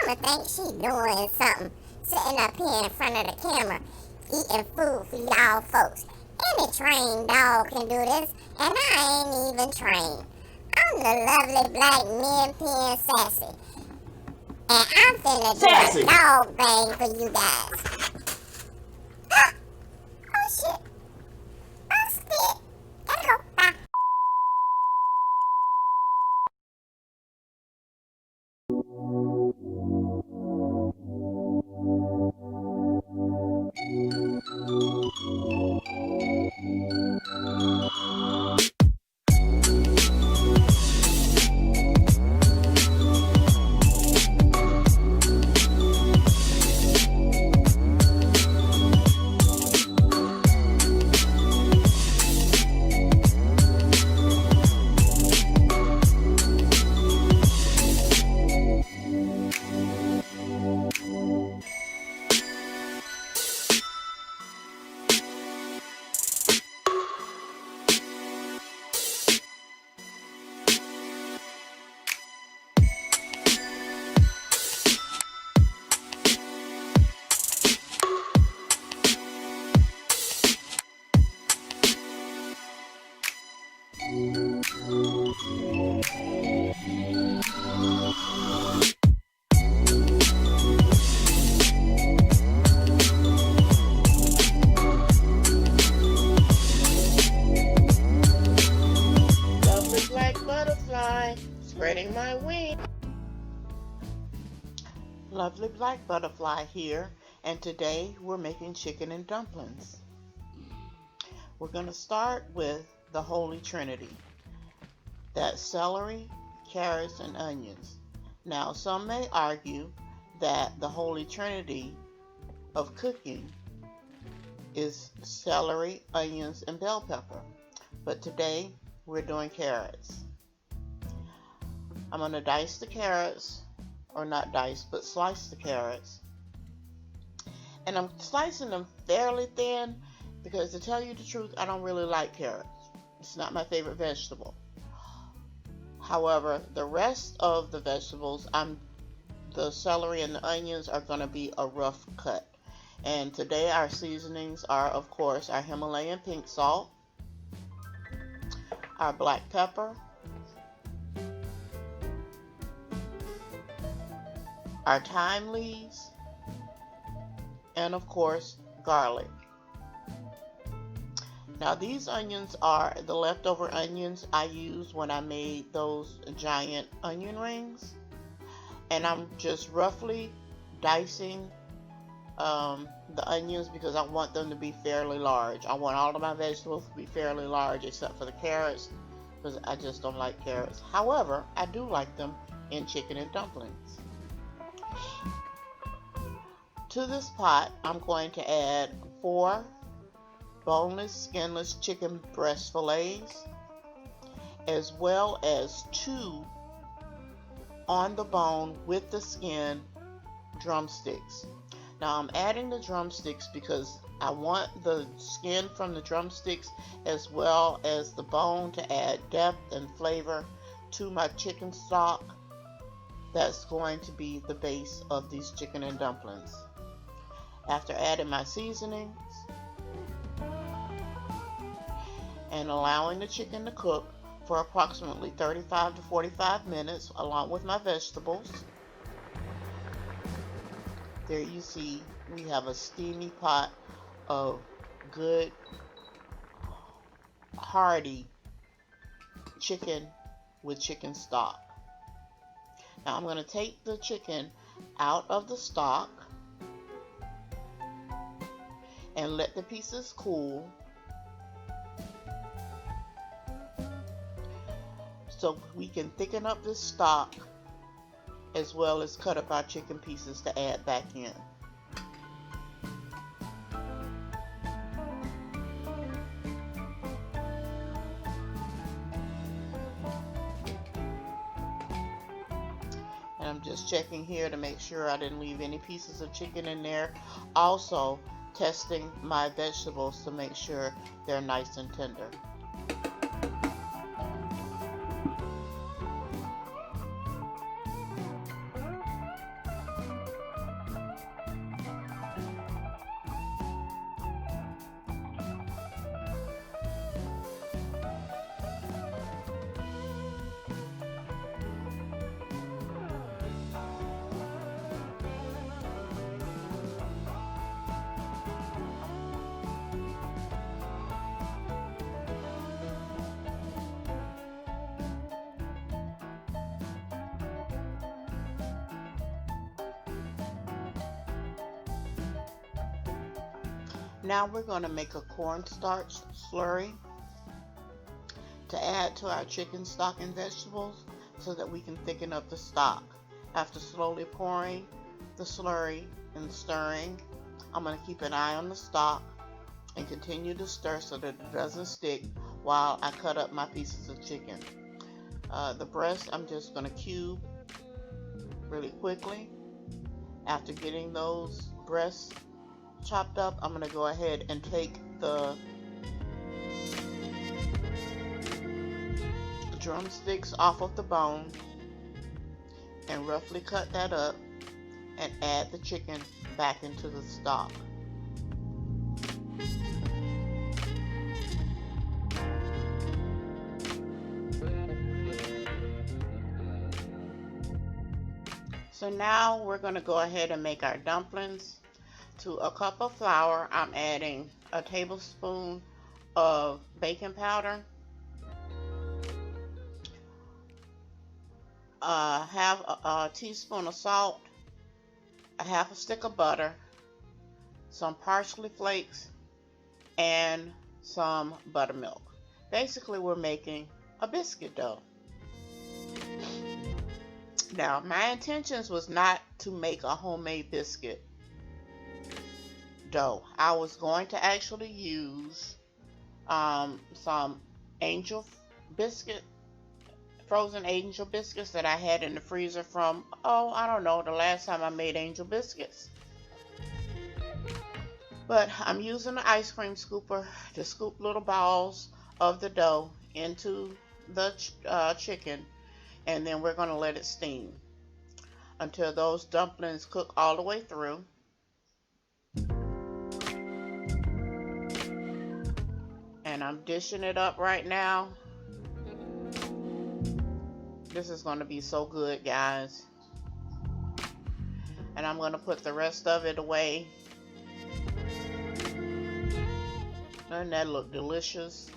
mama think she doing something, sitting up here in front of the camera, eating food for y'all folks. Any trained dog can do this, and I ain't even trained. I'm the lovely black men pen Sassy, and I'm finna Sassy. do a dog thing for you guys. Oh shit. Oh shit. Gotta go. Bye. Lovely black butterfly, spreading my wings. Lovely black butterfly here, and today we're making chicken and dumplings. We're going to start with the Holy Trinity. That's celery, carrots, and onions. Now, some may argue that the Holy Trinity of cooking is celery, onions, and bell pepper. But today, we're doing carrots. I'm going to dice the carrots, or not dice, but slice the carrots. And I'm slicing them fairly thin because, to tell you the truth, I don't really like carrots. It's not my favorite vegetable. However, the rest of the vegetables, the celery and the onions are going to be a rough cut. And today our seasonings are, of course, our Himalayan pink salt, our black pepper, our thyme leaves, and of course, garlic. Now these onions are the leftover onions I used when I made those giant onion rings. And I'm just roughly dicing the onions because I want them to be fairly large. I want all of my vegetables to be fairly large except for the carrots because I just don't like carrots. However, I do like them in chicken and dumplings. To this pot, I'm going to add 4 boneless, skinless chicken breast fillets, as well as 2 on the bone with the skin drumsticks. Now I'm adding the drumsticks because I want the skin from the drumsticks as well as the bone to add depth and flavor to my chicken stock. That's going to be the base of these chicken and dumplings. After adding my seasonings and allowing the chicken to cook for approximately 35 to 45 minutes along with my vegetables, there you see we have a steamy pot of good, hearty chicken with chicken stock. Now I'm going to take the chicken out of the stock and let the pieces cool so we can thicken up this stock as well as cut up our chicken pieces to add back in. And I'm just checking here to make sure I didn't leave any pieces of chicken in there. Also testing my vegetables to make sure they're nice and tender. Now we're going to make a cornstarch slurry to add to our chicken stock and vegetables so that we can thicken up the stock. After slowly pouring the slurry and stirring, I'm going to keep an eye on the stock and continue to stir so that it doesn't stick while I cut up my pieces of chicken. The breast I'm just going to cube really quickly. After getting those breasts chopped up, I'm going to go ahead and take the drumsticks off of the bone and roughly cut that up and add the chicken back into the stock. So now we're going to go ahead and make our dumplings. To a cup of flour, I'm adding a tablespoon of baking powder, half a teaspoon of salt, a half a stick of butter, some parsley flakes, and some buttermilk. Basically, we're making a biscuit dough. Now, my intentions was not to make a homemade biscuit dough. I was going to actually use some angel biscuit, frozen angel biscuits that I had in the freezer from, I don't know, the last time I made angel biscuits. But I'm using the ice cream scooper to scoop little balls of the dough into the chicken, and then we're going to let it steam until those dumplings cook all the way through. And I'm dishing it up right now. This is going to be so good, guys. And I'm going to put the rest of it away. Doesn't that look delicious?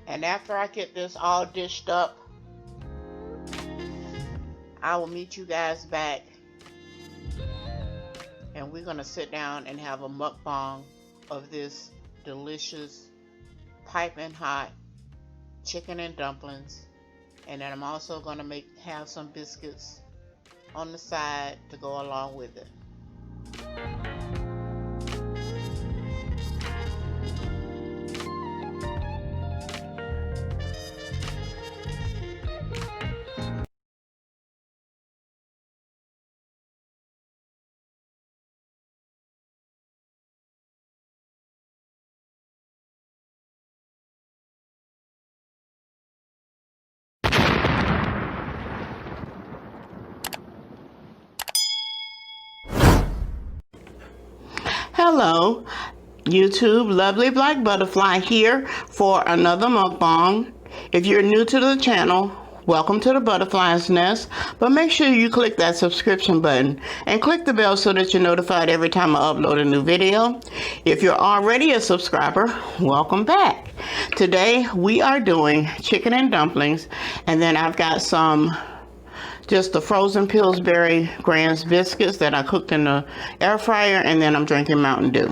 And after I get this all dished up, I will meet you guys back. And we're going to sit down and have a mukbang of this delicious piping hot chicken and dumplings. And then I'm also going to have some biscuits on the side to go along with it. Hello, YouTube, Lovely Black Butterfly here for another mukbang. If you're new to the channel, welcome to the Butterfly's Nest, but make sure you click that subscription button and click the bell so that you're notified every time I upload a new video. If you're already a subscriber, welcome back. Today we are doing chicken and dumplings, and then I've got just the frozen Pillsbury Grand's biscuits that I cooked in the air fryer, and then I'm drinking Mountain Dew.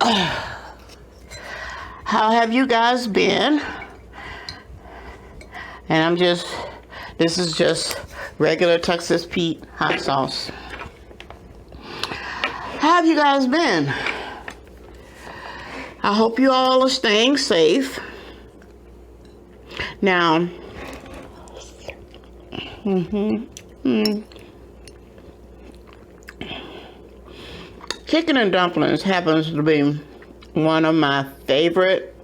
How have you guys been? And this is just regular Texas Pete hot sauce. How have you guys been? I hope you all are staying safe. Now, chicken and dumplings happens to be one of my favorite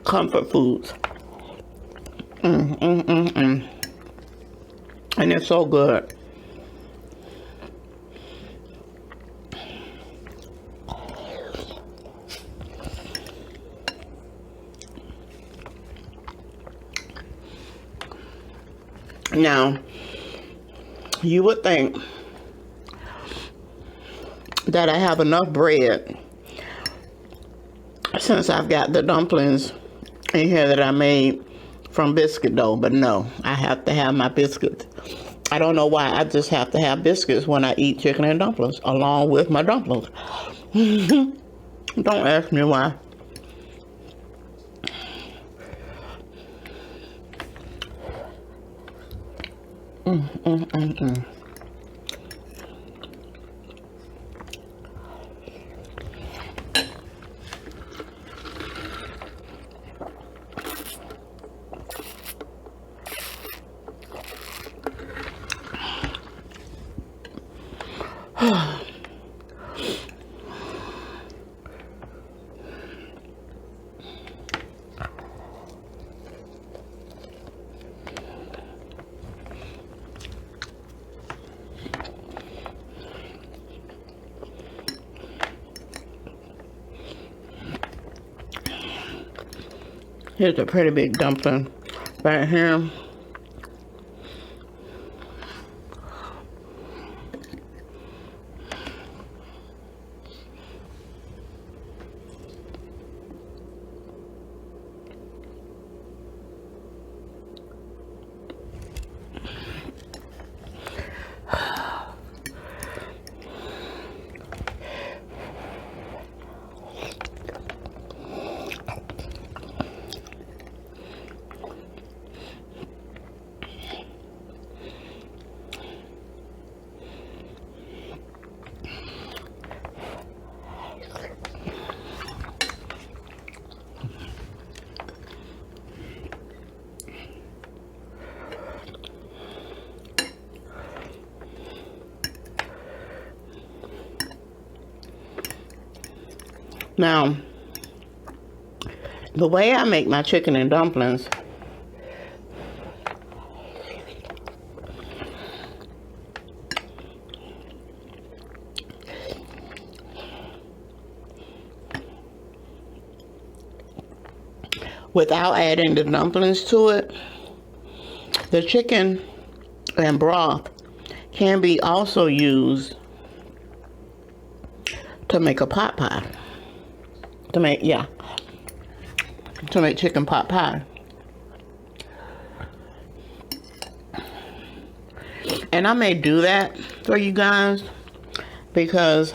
comfort foods. And it's so good. Now, you would think that I have enough bread since I've got the dumplings in here that I made from biscuit dough, but no, I have to have my biscuits. I don't know why, I just have to have biscuits when I eat chicken and dumplings along with my dumplings. Don't ask me why. Here's a pretty big dumpling right here. Now, the way I make my chicken and dumplings, without adding the dumplings to it, the chicken and broth can be also used to make a pot pie. To make chicken pot pie. And I may do that for you guys because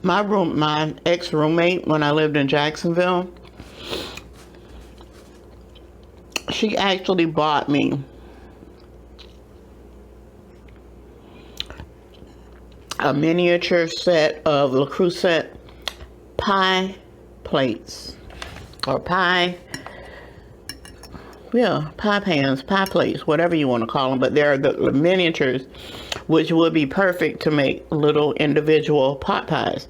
my ex-roommate when I lived in Jacksonville, she actually bought me a miniature set of Le Creuset pie plates, or pie pans, pie plates, whatever you want to call them, but they're the miniatures, which would be perfect to make little individual pot pies.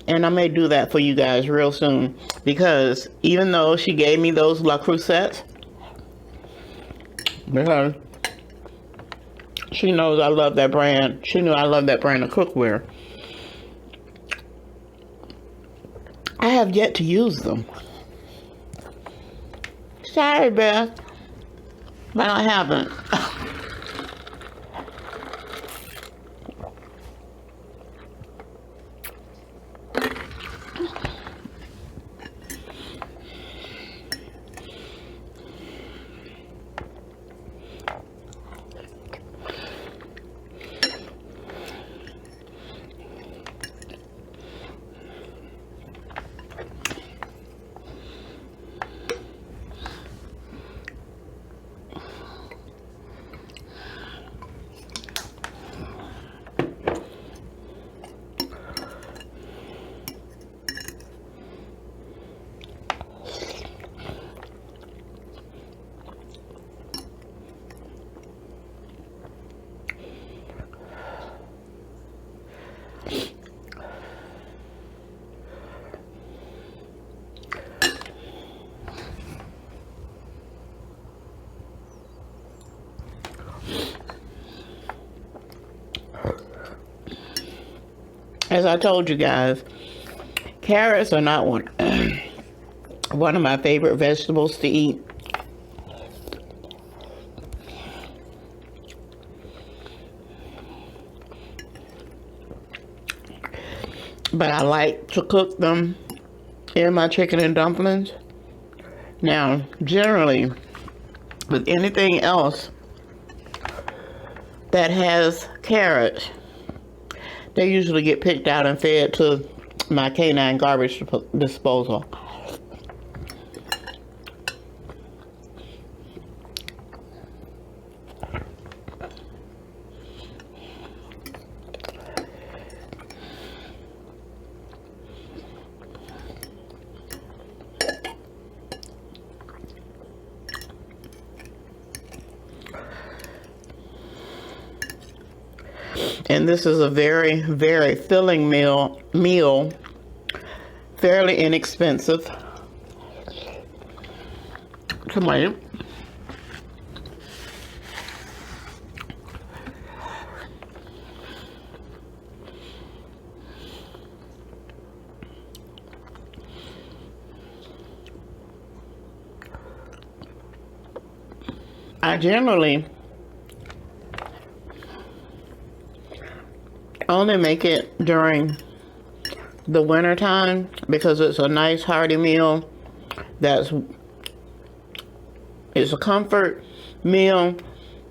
And I may do that for you guys real soon, because even though she gave me those Le Creusets, because she knows I love that brand. She knew I love that brand of cookware. I have yet to use them. Sorry, Beth, but I haven't. As I told you guys, carrots are not one one of my favorite vegetables to eat. But I like to cook them in my chicken and dumplings. Now, generally, with anything else that has carrots, they usually get picked out and fed to my canine garbage disposal. And this is a very, very filling meal, fairly inexpensive to make. I generally only make it during the winter time because it's a nice hearty meal. It's a comfort meal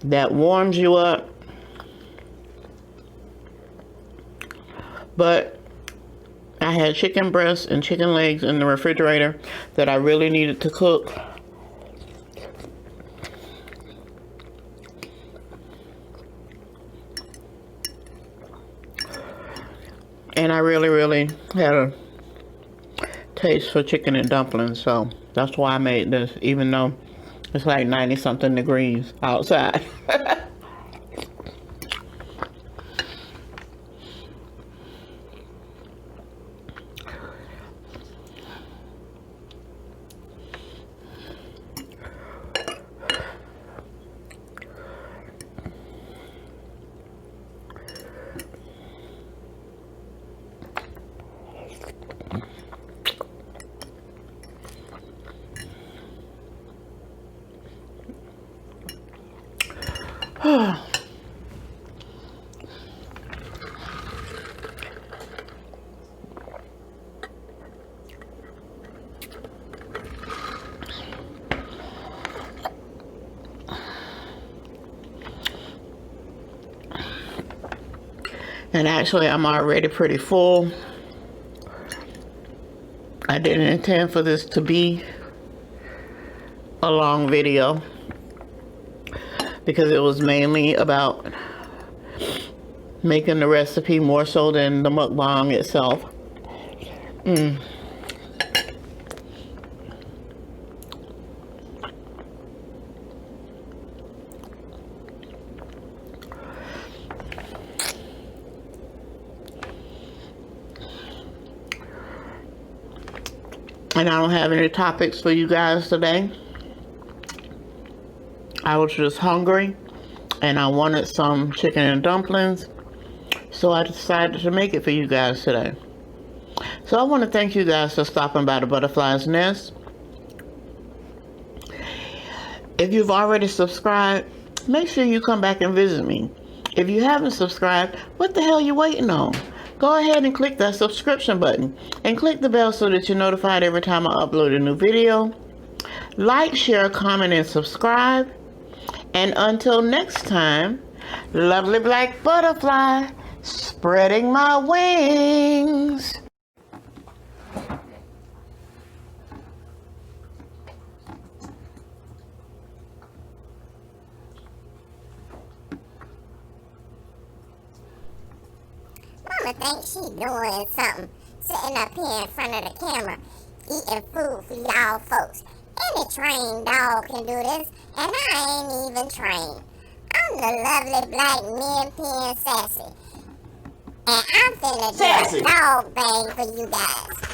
that warms you up. But I had chicken breasts and chicken legs in the refrigerator that I really needed to cook. And I really, really had a taste for chicken and dumplings, so that's why I made this, even though it's like 90-something degrees outside. And actually, I'm already pretty full. I didn't intend for this to be a long video because it was mainly about making the recipe more so than the mukbang itself. And I don't have any topics for you guys today. I was just hungry and I wanted some chicken and dumplings, so I decided to make it for you guys today. So I want to thank you guys for stopping by the Butterfly's Nest. If you've already subscribed, make sure you come back and visit me. If you haven't subscribed, what the hell are you waiting on? Go ahead and click that subscription button and click the bell so that you're notified every time I upload a new video. Like, share, comment, and subscribe. And until next time, lovely black butterfly, spreading my wings. Mama thinks she doing something, sitting up here in front of the camera, eating food for y'all folks. Any trained dog can do this, and I ain't even trained. I'm the lovely black min pen Sassy, and I'm finna do a dog bang for you guys.